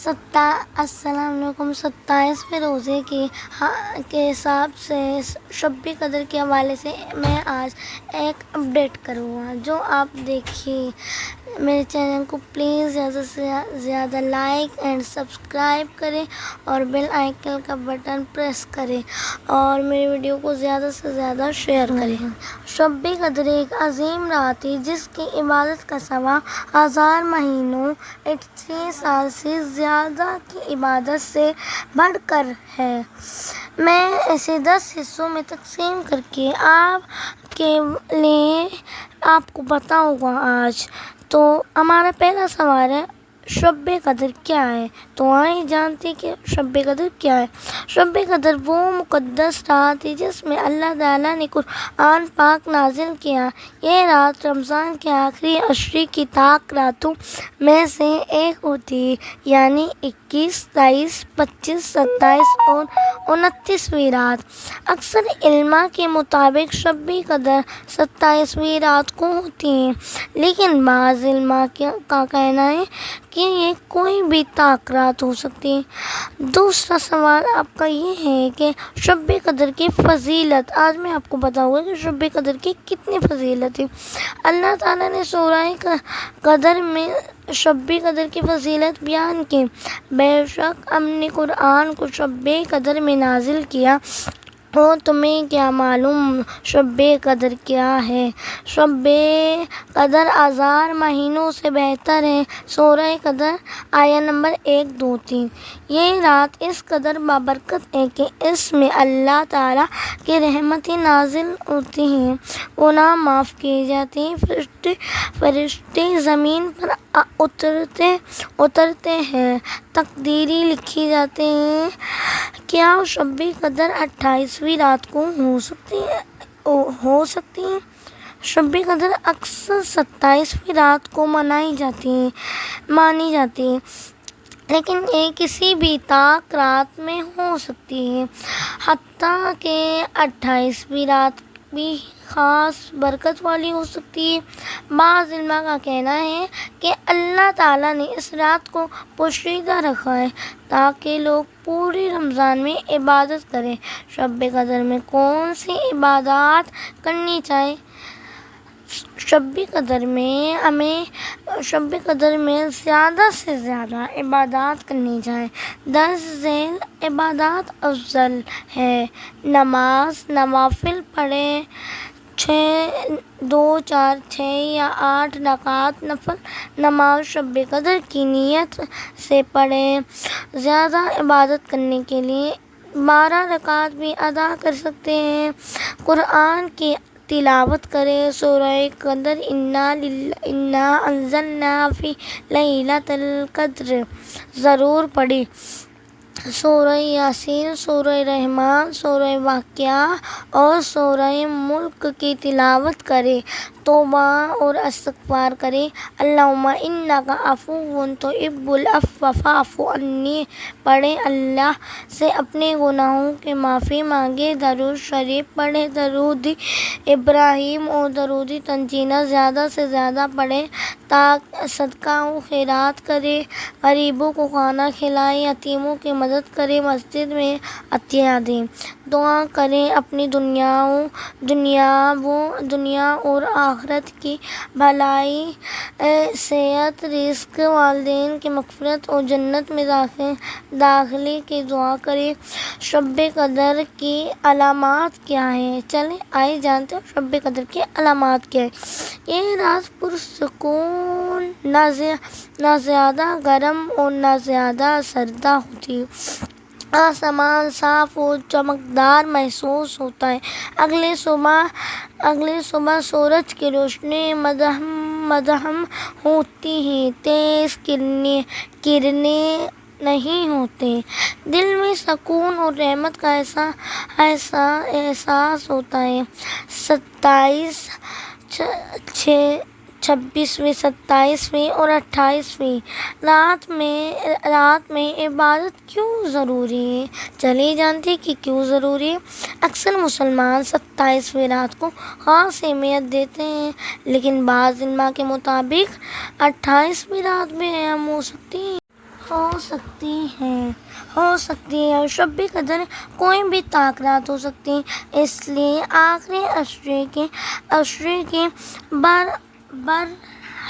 السلام علیکم۔ 27ویں روزے کے حساب سے شب قدر کے حوالے سے میں آج ایک اپڈیٹ کروں گا، جو آپ دیکھیے۔ میرے چینل کو پلیز زیادہ سے زیادہ لائک اینڈ سبسکرائب کریں اور بیل آئیکن کا بٹن پریس کریں اور میری ویڈیو کو زیادہ سے زیادہ شیئر کریں۔ شب قدر ایک عظیم رات ہے جس کی عبادت کا ثواب 1000 مہینوں 83 سال سے زیادہ کی عبادت سے بڑھ کر ہے۔ میں اسے 10 حصوں میں تقسیم کر کے آپ کے لیے آپ کو بتاؤں گا آج۔ تو ہمارا پہلا سوال ہے، شب قدر کیا ہے؟ تو آئیں جانتے ہیں کہ شب قدر کیا ہے۔ شب قدر وہ مقدس رات ہے جس میں اللہ تعالیٰ نے قرآن پاک نازل کیا۔ یہ رات رمضان کے آخری عشرے کی تاک راتوں میں سے ایک ہوتی ہے، یعنی 21، 23، 25، 27 اور 29ویں رات۔ اکثر علماء کے مطابق شب قدر 27ویں رات کو ہوتی ہے، لیکن بعض علماء کا کہنا ہے کہ یہ کوئی بھی تاک رات ہو سکتی ہے۔ دوسرا سوال آپ کا یہ ہے کہ شب قدر کی فضیلت۔ آج میں آپ کو بتاؤں گا کہ شب قدر کی کتنی فضیلت ہے۔ اللہ تعالیٰ نے سورہ قدر میں شب قدر کی فضیلت بیان کی۔ بے شک ہم نے قرآن کو شب قدر میں نازل کیا۔ اور تمہیں کیا معلوم شب قدر کیا ہے؟ شب قدر 1000 مہینوں سے بہتر ہے۔ سورہ قدر آیت نمبر 1، 2، 3۔ یہ رات اس قدر بابرکت ہے کہ اس میں اللہ تعالیٰ کی رحمتیں نازل ہوتی ہیں، گناہ معاف کیے جاتے ہیں، فرشتے زمین پر اترتے ہیں، تقدیریں لکھی جاتی ہیں۔ کیا شب قدر 28ویں رات کو ہو سکتی ہے؟ شب قدر اکثر 27ویں رات کو مانی جاتی ہے، لیکن یہ کسی بھی تاک رات میں ہو سکتی ہے، حتیٰ کہ 28ویں رات بھی خاص برکت والی ہو سکتی ہے۔ بعض علماء کا کہنا ہے کہ اللہ تعالیٰ نے اس رات کو پوشیدہ رکھا ہے تاکہ لوگ پورے رمضان میں عبادت کریں۔ شب قدر میں کون سی عبادات کرنی چاہیے؟ شب قدر میں زیادہ سے زیادہ عبادات کرنی چاہیے۔ درج ذیل عبادات افضل ہے: نماز، نوافل پڑھیں، 2، 4، 6 یا 8 رکعت نفل نماز شب قدر کی نیت سے پڑھیں۔ زیادہ عبادت کرنے کے لیے 12 رکعت بھی ادا کر سکتے ہیں۔ قرآن کی تلاوت کریں۔ سورہ قدر انا انزلنا فی لیلۃ القدر ضرور پڑھیں۔ سورہ یاسین، سورہ رحمن، سورہ واقعہ اور سورہ ملک کی تلاوت کریں۔ توبہ اور استغفار کریں۔ اللہم انک عفو تحب العفو فاعف عنی پڑھیں۔ اللہ سے اپنے گناہوں کی معافی مانگیں۔ درود شریف پڑھیں۔ درود ابراہیم اور درود تنجینا زیادہ سے زیادہ پڑھیں۔ صدقہ و خیرات کریں۔ غریبوں کو کھانا کھلائیں۔ یتیموں کی مدد کریں۔ مسجد میں عطیہ دیں۔ دعا کریں اپنی دنیا اور آخرت کی بھلائی، صحت، رزق، والدین کی مغفرت اور جنت میں داخلے کی دعا کریں۔ شب قدر کی علامات کیا ہیں؟ چلیں آئے جانتے ہیں شب قدر کی علامات کیا ہیں۔ یہ رات پرسکون، نہ زیادہ گرم اور نہ زیادہ سردہ ہوتی ہے۔ آسمان صاف اور چمکدار محسوس ہوتا ہے۔ اگلے صبح سورج کی روشنی مدھم ہوتی ہے، تیز کرنیں نہیں ہوتی۔ دل میں سکون اور رحمت کا احساس ہوتا ہے۔ 26ویں، 27ویں اور 28ویں رات میں عبادت کیوں ضروری ہے؟ چلیے جانتے ہیں کہ کیوں ضروری ہے۔ اکثر مسلمان 27ویں رات کو خاص اہمیت دیتے ہیں، لیکن بعض علماء کے مطابق 28ویں رات بھی اہم ہو سکتی ہے۔ ہو سکتی ہے اور شب قدر کوئی بھی تاخیرات ہو سکتی ہیں، اس لیے آخری عشرے کے بر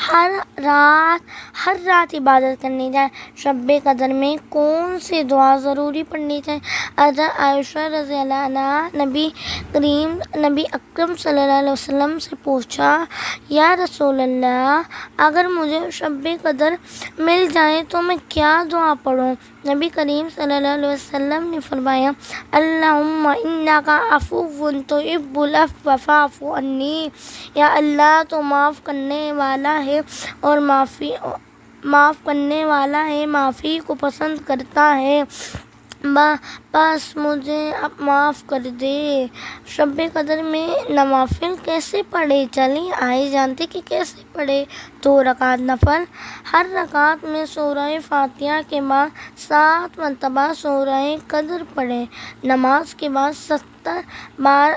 ہر رات عبادت کرنی چاہیے۔ شب قدر میں کون سی دعا ضروری پڑھنی چاہیے؟ حضرت عائشہ رضی اللہ عنہا نبی اکرم صلی اللہ علیہ وسلم سے پوچھا، یا رسول اللہ، اگر مجھے شب قدر مل جائے تو میں کیا دعا پڑھوں؟ نبی کریم صلی اللہ علیہ وسلم نے فرمایا، اللہم انک عفو تحب العفو فاعف عنی، یا اللہ تو معاف کرنے والا ہے اور معافی کو پسند کرتا ہے، بس مجھے اب معاف کر دے۔ شب قدر میں نوافل کیسے پڑھے؟ چلیے آئے جانتے کہ کیسے پڑھے۔ 2 رکعت نفل، ہر رکعت میں سورہ فاتحہ کے بعد 7 مرتبہ سورہ قدر پڑھیں، نماز کے بعد 70 بار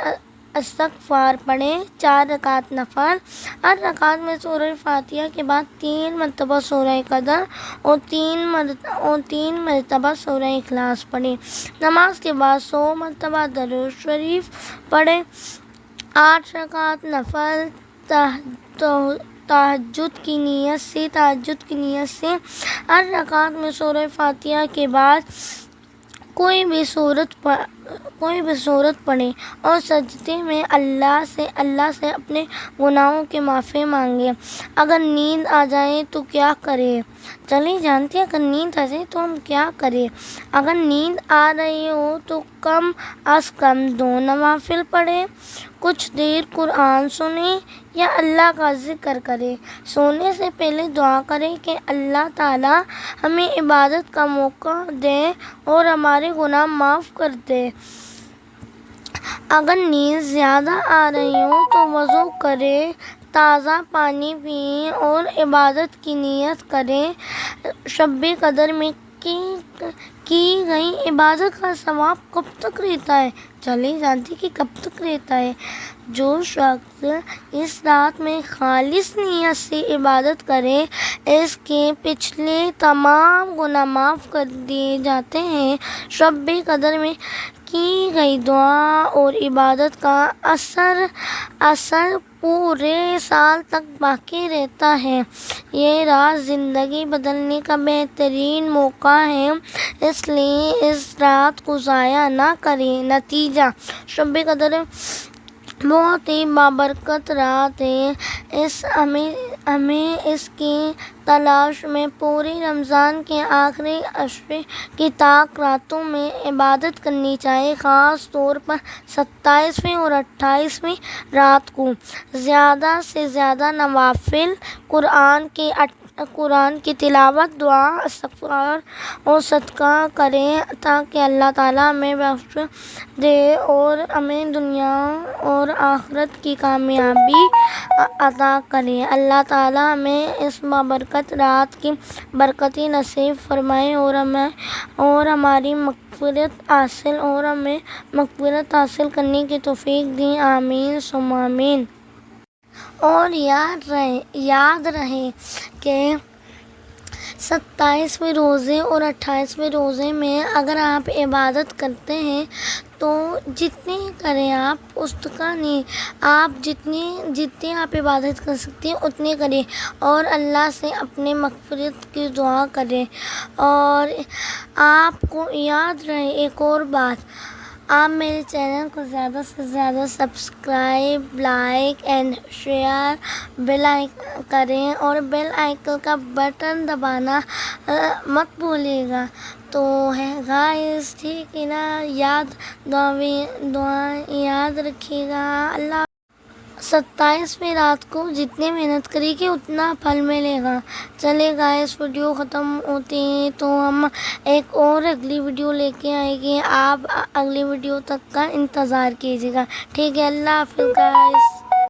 استغفار پڑھیں۔ 4 رکعت نفل، ہر رکعت میں سورہ فاتحہ کے بعد 3 مرتبہ سورہ قدر اور 3 مرتبہ سورہ اخلاص پڑھیں، نماز کے بعد 100 مرتبہ درود شریف پڑھیں۔ 8 رکعت نفل، تہجد کی نیت سے ہر رکعت میں سورہ فاتحہ کے بعد کوئی بھی سورت پڑھیں اور سجدے میں اللہ سے اپنے گناہوں کی معافی مانگے۔ اگر نیند آ جائے تو کیا کرے؟ چلیے جانتے ہیں اگر نیند آ جائے تو ہم کیا کریں۔ اگر نیند آ رہی ہو تو کم از کم 2 نوافل پڑھیں، کچھ دیر قرآن سنیں یا اللہ کا ذکر کریں۔ سونے سے پہلے دعا کریں کہ اللہ تعالیٰ ہمیں عبادت کا موقع دے اور ہمارے گناہ معاف کر دے۔ اگر نیند زیادہ آ رہی ہو تو وضو کریں، تازہ پانی پئیں اور عبادت کی نیت کریں۔ شب قدر میں کی گئی عبادت کا ثواب کب تک رہتا ہے؟ چلیے جانتے کہ کب تک رہتا ہے۔ جو شخص اس رات میں خالص نیت سے عبادت کرے، اس کے پچھلے تمام گناہ معاف کر دیے جاتے ہیں۔ شب قدر میں کی گئی دعا اور عبادت کا اثر پورے سال تک باقی رہتا ہے۔ یہ رات زندگی بدلنے کا بہترین موقع ہے، اس لیے اس رات کو ضائع نہ کریں۔ نتیجہ، شب قدر بہت ہی بابرکت رات ہے، ہمیں اس کی تلاش میں پورے رمضان کے آخری عشرے کی تاک راتوں میں عبادت کرنی چاہیے، خاص طور پر 27ویں اور 28ویں رات کو۔ زیادہ سے زیادہ نوافل، قرآن کی تلاوت، دعا، استغفار اور صدقہ کریں تاکہ اللہ تعالیٰ ہمیں بخش دے اور ہمیں دنیا اور آخرت کی کامیابی عطا کرے۔ اللہ تعالیٰ ہمیں اس بابرکت رات کی برکتیں نصیب فرمائے اور ہمیں مغفرت حاصل کرنے کی توفیق دیں، آمین ثم آمین۔ اور یاد رہے کہ 27ویں روزے اور 28ویں روزے میں اگر آپ عبادت کرتے ہیں تو جتنی کریں آپ اس کا نہیں، آپ جتنی آپ عبادت کر سکتے ہیں اتنی کریں اور اللہ سے اپنے مغفرت کی دعا کریں۔ اور آپ کو یاد رہے ایک اور بات، آپ میرے چینل کو زیادہ سے زیادہ سبسکرائب، لائک اینڈ شیئر کریں اور بیل آئیکن کا بٹن دبانا مت بھولیے گا۔ تو ہے گائز، ٹھیک ہے نا، دعائیں یاد رکھیے گا۔ اللہ 27ویں رات کو جتنی محنت کرے گی اتنا پھل ملے گا۔ چلے گائز، ویڈیو ختم ہوتی ہے تو ہم ایک اور اگلی ویڈیو لے کے آئیں گے، آپ اگلی ویڈیو تک کا انتظار کیجیے گا، ٹھیک ہے؟ اللہ حافظ گائز۔